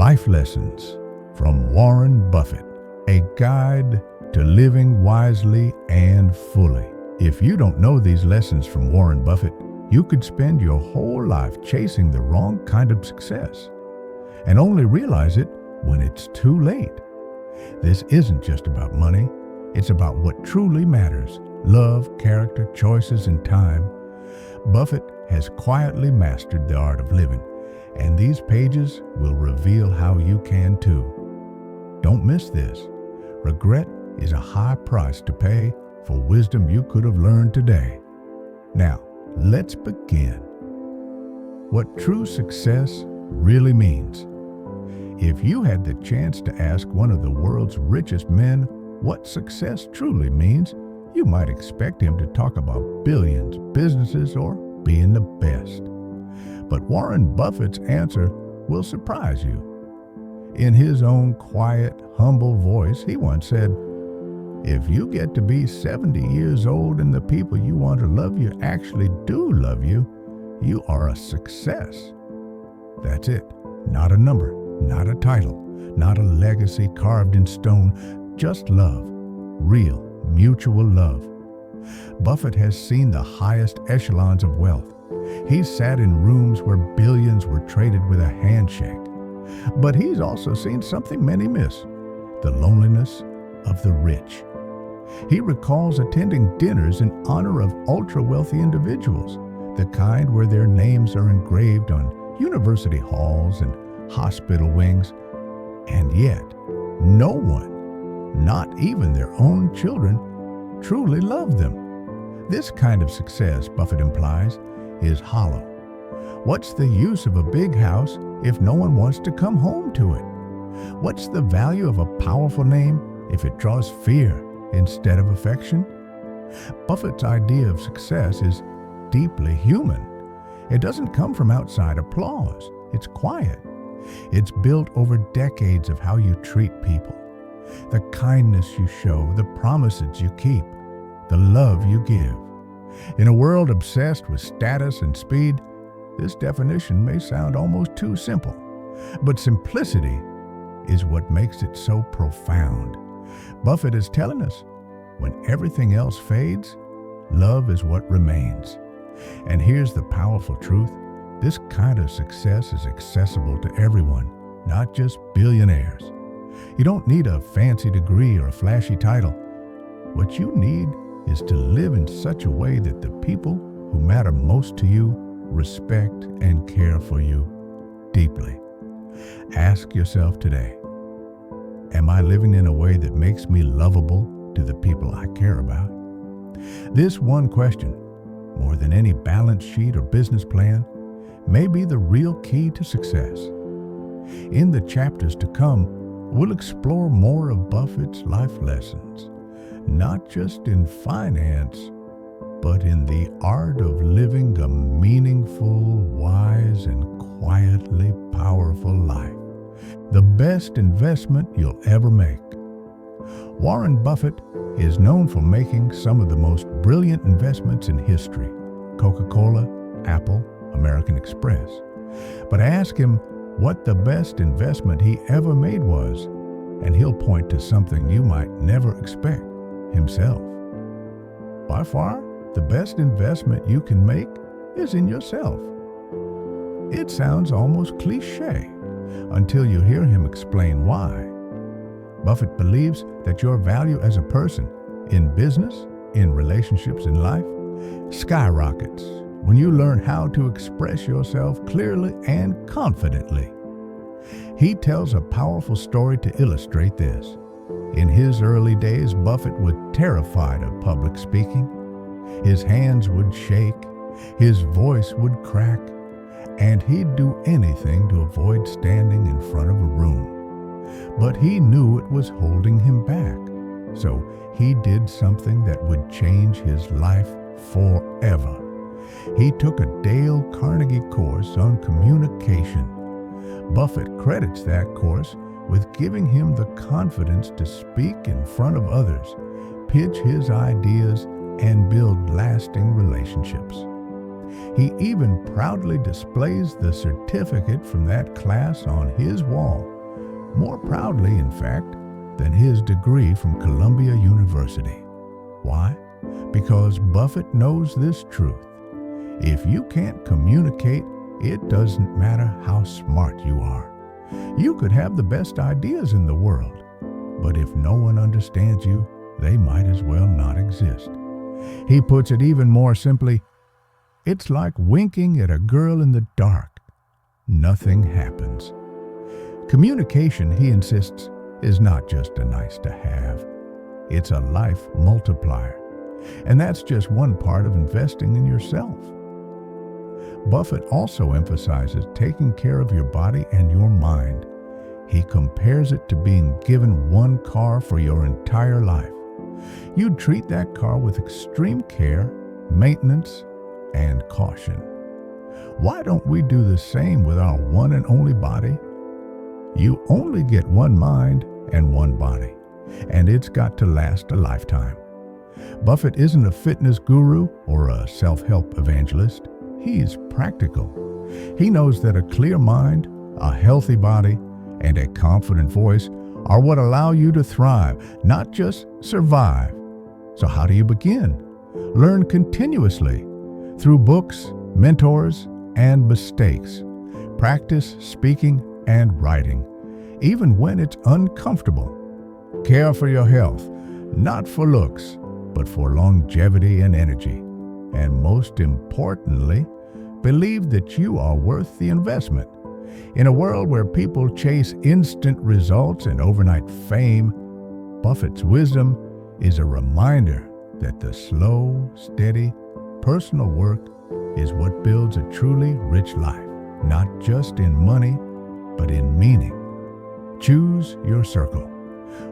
Life Lessons from Warren Buffett, a guide to living wisely and fully. If you don't know these lessons from Warren Buffett, you could spend your whole life chasing the wrong kind of success and only realize it when it's too late. This isn't just about money. It's about what truly matters: love, character, choices, and time. Buffett has quietly mastered the art of living, and these pages will reveal how you can too. Don't miss this. Regret is a high price to pay for wisdom you could have learned today. Now, let's begin. What true success really means. If you had the chance to ask one of the world's richest men what success truly means, you might expect him to talk about billions, businesses, or being the best. But Warren Buffett's answer will surprise you. In his own quiet, humble voice, he once said, "If you get to be 70 years old and the people you want to love you actually do love you, you are a success." That's it. Not a number, not a title, not a legacy carved in stone, just love. Real, mutual love. Buffett has seen the highest echelons of wealth. He's sat in rooms where billions were traded with a handshake. But he's also seen something many miss: the loneliness of the rich. He recalls attending dinners in honor of ultra-wealthy individuals, the kind where their names are engraved on university halls and hospital wings. And yet, no one, not even their own children, truly loved them. This kind of success, Buffett implies, is hollow. What's the use of a big house if no one wants to come home to it? What's the value of a powerful name if it draws fear instead of affection? Buffett's idea of success is deeply human. It doesn't come from outside applause. It's quiet. It's built over decades of how you treat people, the kindness you show, the promises you keep, the love you give. In a world obsessed with status and speed, this definition may sound almost too simple. But simplicity is what makes it so profound. Buffett is telling us, when everything else fades, love is what remains. And here's the powerful truth: this kind of success is accessible to everyone, not just billionaires. You don't need a fancy degree or a flashy title. What you need is to live in such a way that the people who matter most to you respect and care for you deeply. Ask yourself today, am I living in a way that makes me lovable to the people I care about? This one question, more than any balance sheet or business plan, may be the real key to success. In the chapters to come, we'll explore more of Buffett's life lessons, not just in finance, but in the art of living a meaningful, wise, and quietly powerful life. The best investment you'll ever make. Warren Buffett is known for making some of the most brilliant investments in history: Coca-Cola, Apple, American Express. But ask him what the best investment he ever made was, and he'll point to something you might never expect: himself. By far, the best investment you can make is in yourself. It sounds almost cliche until you hear him explain why. Buffett believes that your value as a person, in business, in relationships, in life, skyrockets when you learn how to express yourself clearly and confidently. He tells a powerful story to illustrate this. In his early days, Buffett was terrified of public speaking. His hands would shake, his voice would crack, and he'd do anything to avoid standing in front of a room. But he knew it was holding him back, so he did something that would change his life forever. He took a Dale Carnegie course on communication. Buffett credits that course with giving him the confidence to speak in front of others, pitch his ideas, and build lasting relationships. He even proudly displays the certificate from that class on his wall. more proudly, in fact, than his degree from Columbia University. Why? Because Buffett knows this truth. If you can't communicate, it doesn't matter how smart you are. You could have the best ideas in the world, but if no one understands you, they might as well not exist. He puts it even more simply, it's like winking at a girl in the dark. Nothing happens. Communication, he insists, is not just a nice to have. It's a life multiplier. And that's just one part of investing in yourself. Buffett also emphasizes taking care of your body and your mind. He compares it to being given one car for your entire life. You'd treat that car with extreme care, maintenance, and caution. Why don't we do the same with our one and only body? You only get one mind and one body, and it's got to last a lifetime. Buffett isn't a fitness guru or a self-help evangelist. He's practical. He knows that a clear mind, a healthy body, and a confident voice are what allow you to thrive, not just survive. So how do you begin? Learn continuously through books, mentors, and mistakes. Practice speaking and writing, even when it's uncomfortable. Care for your health, not for looks, but for longevity and energy. And most importantly, believe that you are worth the investment. In a world where people chase instant results and overnight fame, Buffett's wisdom is a reminder that the slow, steady, personal work is what builds a truly rich life, not just in money, but in meaning. Choose your circle.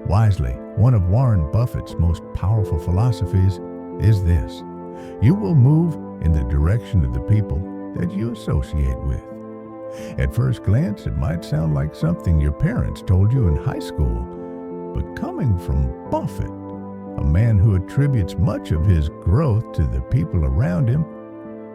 Wisely, one of Warren Buffett's most powerful philosophies is this: you will move in the direction of the people that you associate with. At first glance, it might sound like something your parents told you in high school, but coming from Buffett, a man who attributes much of his growth to the people around him,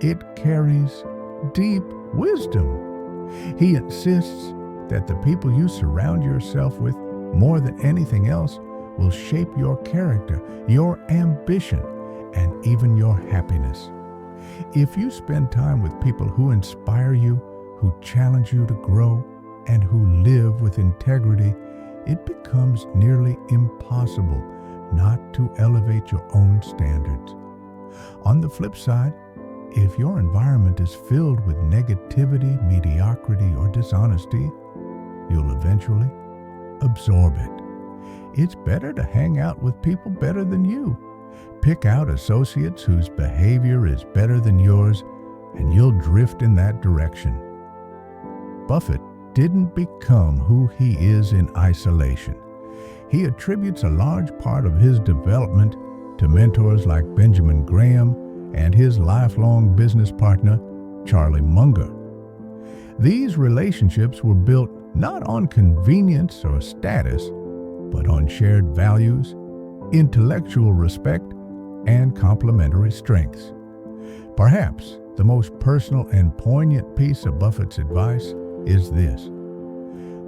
it carries deep wisdom. He insists that the people you surround yourself with more than anything else will shape your character, your ambition, and even your happiness. If you spend time with people who inspire you, who challenge you to grow, and who live with integrity, it becomes nearly impossible not to elevate your own standards. On the flip side, if your environment is filled with negativity, mediocrity, or dishonesty, you'll eventually absorb it. It's better to hang out with people better than you. Pick out associates whose behavior is better than yours, and you'll drift in that direction. Buffett didn't become who he is in isolation. He attributes a large part of his development to mentors like Benjamin Graham and his lifelong business partner, Charlie Munger. These relationships were built not on convenience or status, but on shared values, intellectual respect, and complementary strengths. Perhaps the most personal and poignant piece of Buffett's advice is this: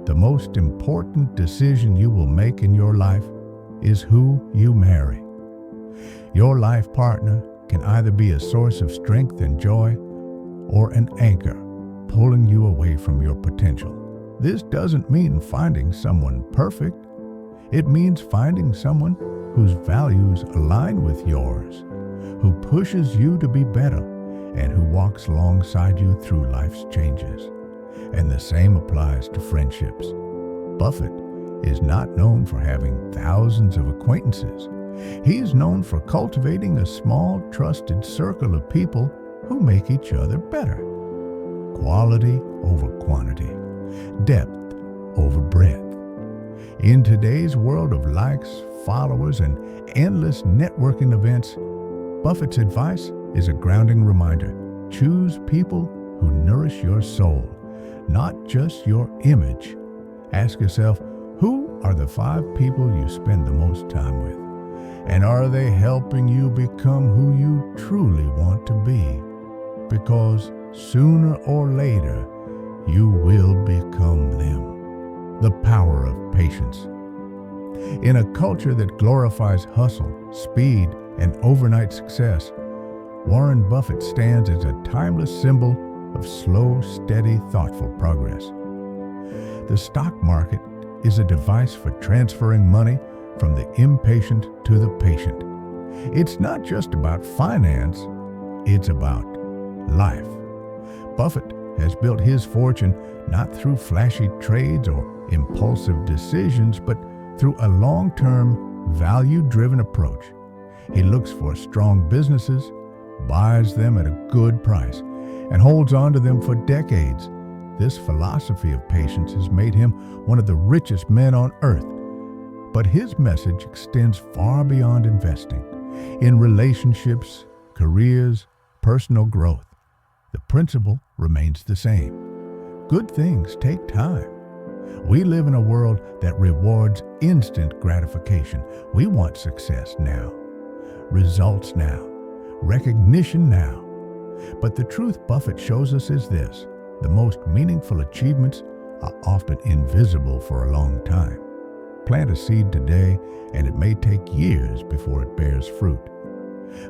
the most important decision you will make in your life is who you marry. Your life partner can either be a source of strength and joy or an anchor pulling you away from your potential. This doesn't mean finding someone perfect. It means finding someone whose values align with yours, who pushes you to be better, and who walks alongside you through life's changes. And the same applies to friendships. Buffett is not known for having thousands of acquaintances. He is known for cultivating a small, trusted circle of people who make each other better. Quality over quantity, depth over breadth. In today's world of likes, followers, and endless networking events, Buffett's advice is a grounding reminder: choose people who nourish your soul, not just your image. Ask yourself, who are the 5 people you spend the most time with? And are they helping you become who you truly want to be? Because sooner or later, you will become them. The power of patience. In a culture that glorifies hustle, speed, and overnight success, Warren Buffett stands as a timeless symbol of slow, steady, thoughtful progress. The stock market is a device for transferring money from the impatient to the patient. It's not just about finance, it's about life. Buffett has built his fortune not through flashy trades or impulsive decisions, but through a long-term, value-driven approach. He looks for strong businesses, buys them at a good price, and holds on to them for decades. This philosophy of patience has made him one of the richest men on earth. But his message extends far beyond investing. In relationships, careers, personal growth, the principle remains the same. Good things take time. We live in a world that rewards instant gratification. We want success now, results now, recognition now. But the truth Buffett shows us is this: the most meaningful achievements are often invisible for a long time. Plant a seed today, and it may take years before it bears fruit.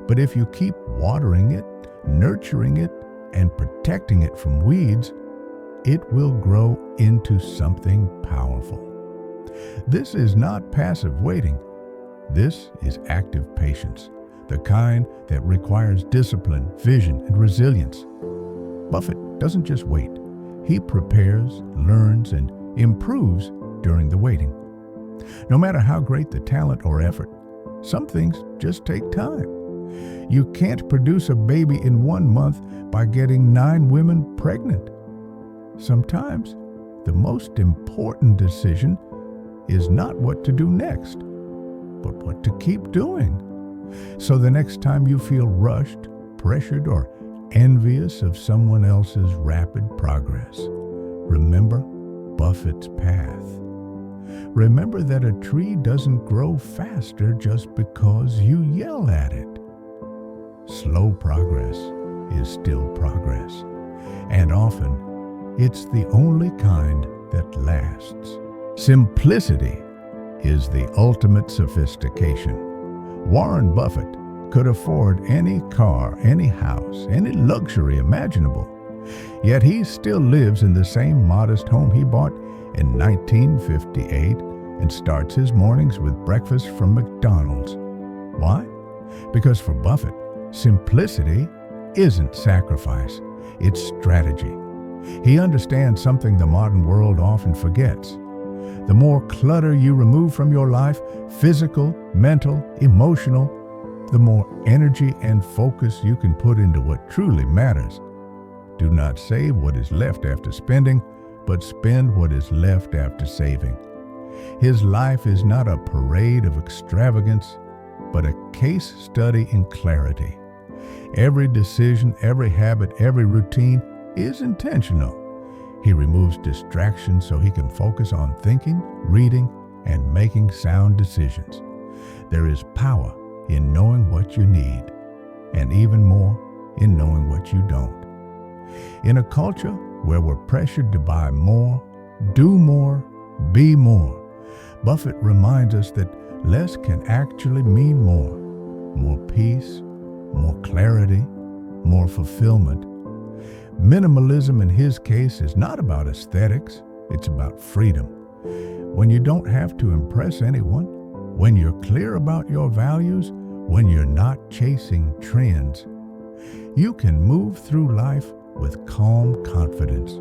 But if you keep watering it, nurturing it, and protecting it from weeds, it will grow into something powerful. This is not passive waiting. This is active patience, the kind that requires discipline, vision, and resilience. Buffett doesn't just wait. He prepares, learns, and improves during the waiting. No matter how great the talent or effort, some things just take time. You can't produce a baby in 1 month by getting 9 women pregnant. Sometimes the most important decision is not what to do next, but what to keep doing. So the next time you feel rushed, pressured, or envious of someone else's rapid progress, remember Buffett's path. Remember that a tree doesn't grow faster just because you yell at it. Slow progress is still progress, and often it's the only kind that lasts. Simplicity is the ultimate sophistication. Warren Buffett could afford any car, any house, any luxury imaginable. Yet he still lives in the same modest home he bought in 1958 and starts his mornings with breakfast from McDonald's. Why? Because for Buffett, simplicity isn't sacrifice, it's strategy. He understands something the modern world often forgets. The more clutter you remove from your life, physical, mental, emotional, the more energy and focus you can put into what truly matters. Do not save what is left after spending, but spend what is left after saving. His life is not a parade of extravagance, but a case study in clarity. Every decision, every habit, every routine is intentional. He removes distractions so he can focus on thinking, reading, and making sound decisions. There is power in knowing what you need, and even more in knowing what you don't. In a culture where we're pressured to buy more, do more, be more, Buffett reminds us that less can actually mean more. More peace, more clarity, more fulfillment. Minimalism in his case is not about aesthetics, it's about freedom. When you don't have to impress anyone, when you're clear about your values, when you're not chasing trends, you can move through life with calm confidence.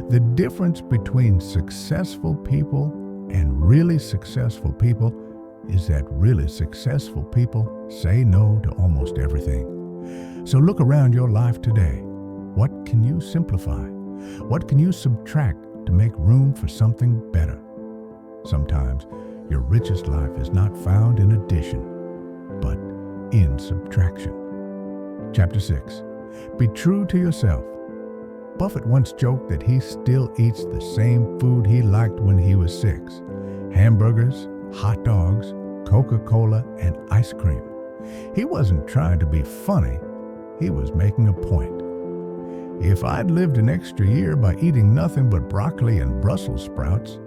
The difference between successful people and really successful people is that really successful people say no to almost everything. So look around your life today. What can you simplify? What can you subtract to make room for something better? Sometimes your richest life is not found in addition, but in subtraction. Chapter 6. Be true to yourself. Buffett once joked that he still eats the same food he liked when he was 6. Hamburgers, hot dogs, Coca-Cola, and ice cream. He wasn't trying to be funny. He was making a point. If I'd lived an extra year by eating nothing but broccoli and Brussels sprouts,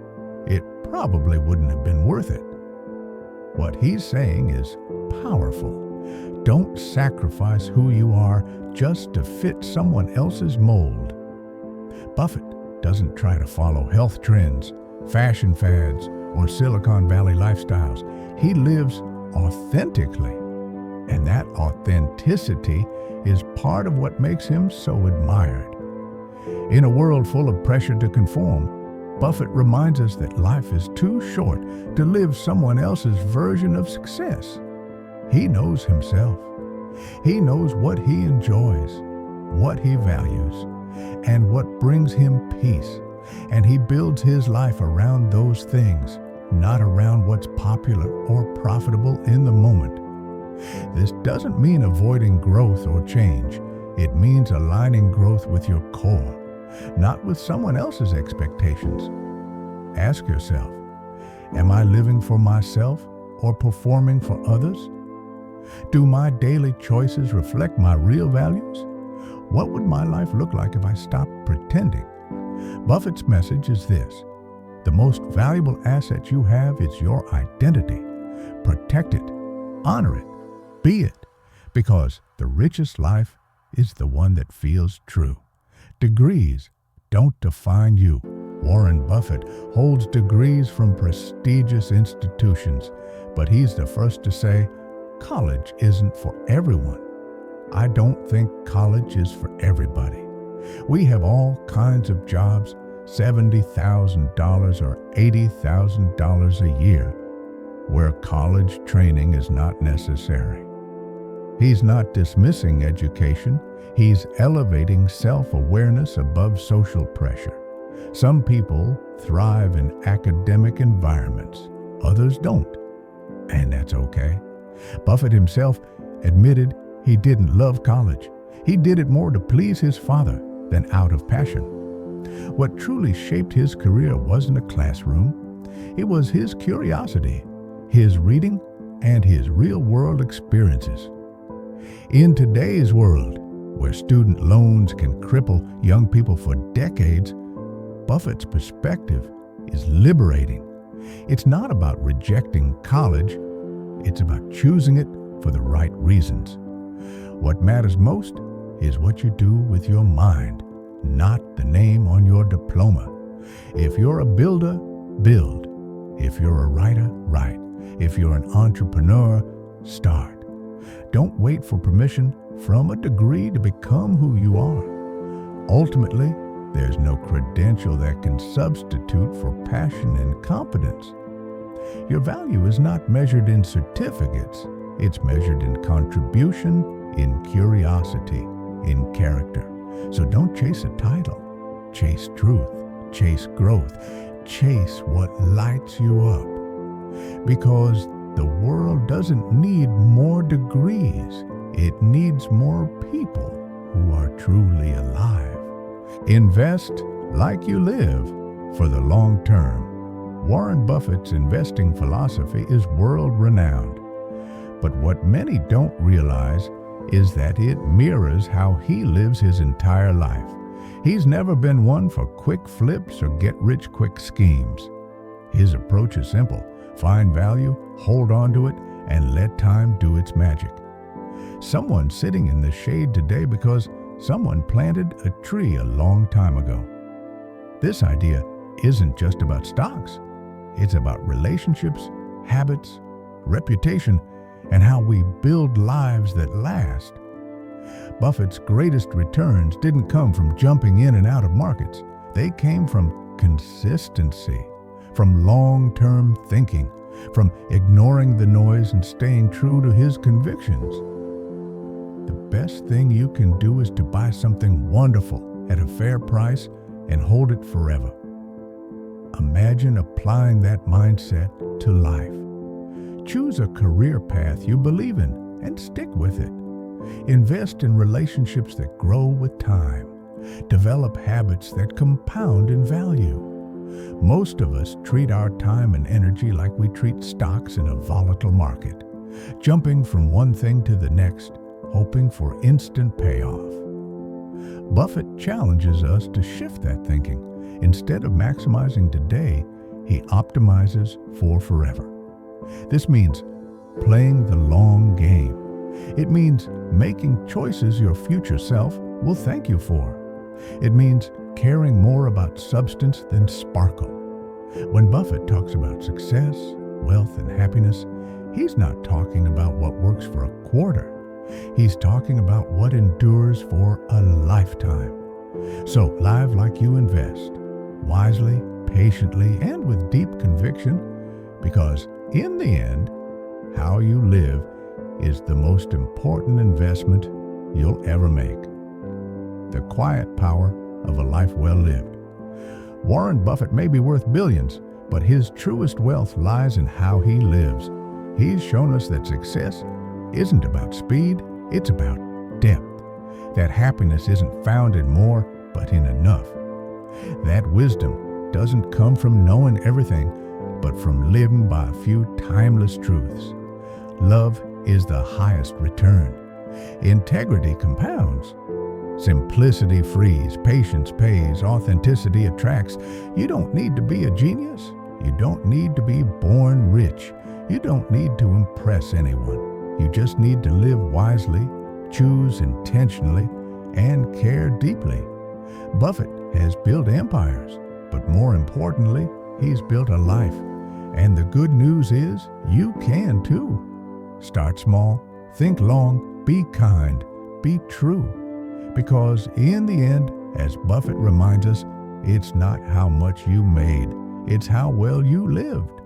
it probably wouldn't have been worth it. What he's saying is powerful. Don't sacrifice who you are just to fit someone else's mold. Buffett doesn't try to follow health trends, fashion fads, or Silicon Valley lifestyles. He lives authentically, and that authenticity is part of what makes him so admired. In a world full of pressure to conform, Buffett reminds us that life is too short to live someone else's version of success. He knows himself. He knows what he enjoys, what he values, and what brings him peace. And he builds his life around those things, not around what's popular or profitable in the moment. This doesn't mean avoiding growth or change. It means aligning growth with your core, not with someone else's expectations. Ask yourself, am I living for myself or performing for others? Do my daily choices reflect my real values? What would my life look like if I stopped pretending? Buffett's message is this: the most valuable asset you have is your identity. Protect it, honor it, be it, because the richest life is the one that feels true. Degrees don't define you. Warren Buffett holds degrees from prestigious institutions, but he's the first to say, college isn't for everyone. I don't think college is for everybody. We have all kinds of jobs, $70,000 or $80,000 a year, where college training is not necessary. He's not dismissing education. He's elevating self-awareness above social pressure. Some people thrive in academic environments, others don't, and that's okay. Buffett himself admitted he didn't love college. He did it more to please his father than out of passion. What truly shaped his career wasn't a classroom. It was his curiosity, his reading, and his real-world experiences. In today's world, where student loans can cripple young people for decades, Buffett's perspective is liberating. It's not about rejecting college. It's about choosing it for the right reasons. What matters most is what you do with your mind, not the name on your diploma. If you're a builder, build. If you're a writer, write. If you're an entrepreneur, start. Don't wait for permission from a degree to become who you are. Ultimately, there's no credential that can substitute for passion and competence. Your value is not measured in certificates. It's measured in contribution, in curiosity, in character. So don't chase a title. Chase truth. Chase growth. Chase what lights you up. Because the world doesn't need more degrees. It needs more people who are truly alive. Invest like you live for the long term. Warren Buffett's investing philosophy is world-renowned. But what many don't realize is that it mirrors how he lives his entire life. He's never been one for quick flips or get-rich-quick schemes. His approach is simple. Find value, hold on to it, and let time do its magic. Someone's sitting in the shade today because someone planted a tree a long time ago. This idea isn't just about stocks. It's about relationships, habits, reputation, and how we build lives that last. Buffett's greatest returns didn't come from jumping in and out of markets. They came from consistency, from long-term thinking, from ignoring the noise and staying true to his convictions. The best thing you can do is to buy something wonderful at a fair price and hold it forever. Imagine applying that mindset to life. Choose a career path you believe in and stick with it. Invest in relationships that grow with time. Develop habits that compound in value. Most of us treat our time and energy like we treat stocks in a volatile market, jumping from one thing to the next, hoping for instant payoff. Buffett challenges us to shift that thinking. Instead of maximizing today, he optimizes for forever. This means playing the long game. It means making choices your future self will thank you for. It means caring more about substance than sparkle. When Buffett talks about success, wealth, and happiness, he's not talking about what works for a quarter. He's talking about what endures for a lifetime. So live like you invest, wisely, patiently, and with deep conviction, because in the end, how you live is the most important investment you'll ever make. The quiet power of a life well lived. Warren Buffett may be worth billions, but his truest wealth lies in how he lives. He's shown us that success isn't about speed, it's about depth. That happiness isn't found in more, but in enough. That wisdom doesn't come from knowing everything, but from living by a few timeless truths. Love is the highest return. Integrity compounds. Simplicity frees, patience pays, authenticity attracts. You don't need to be a genius. You don't need to be born rich. You don't need to impress anyone. You just need to live wisely, choose intentionally, and care deeply. Buffett has built empires, but more importantly, he's built a life. And the good news is, you can too. Start small, think long, be kind, be true. Because in the end, as Buffett reminds us, it's not how much you made, it's how well you lived.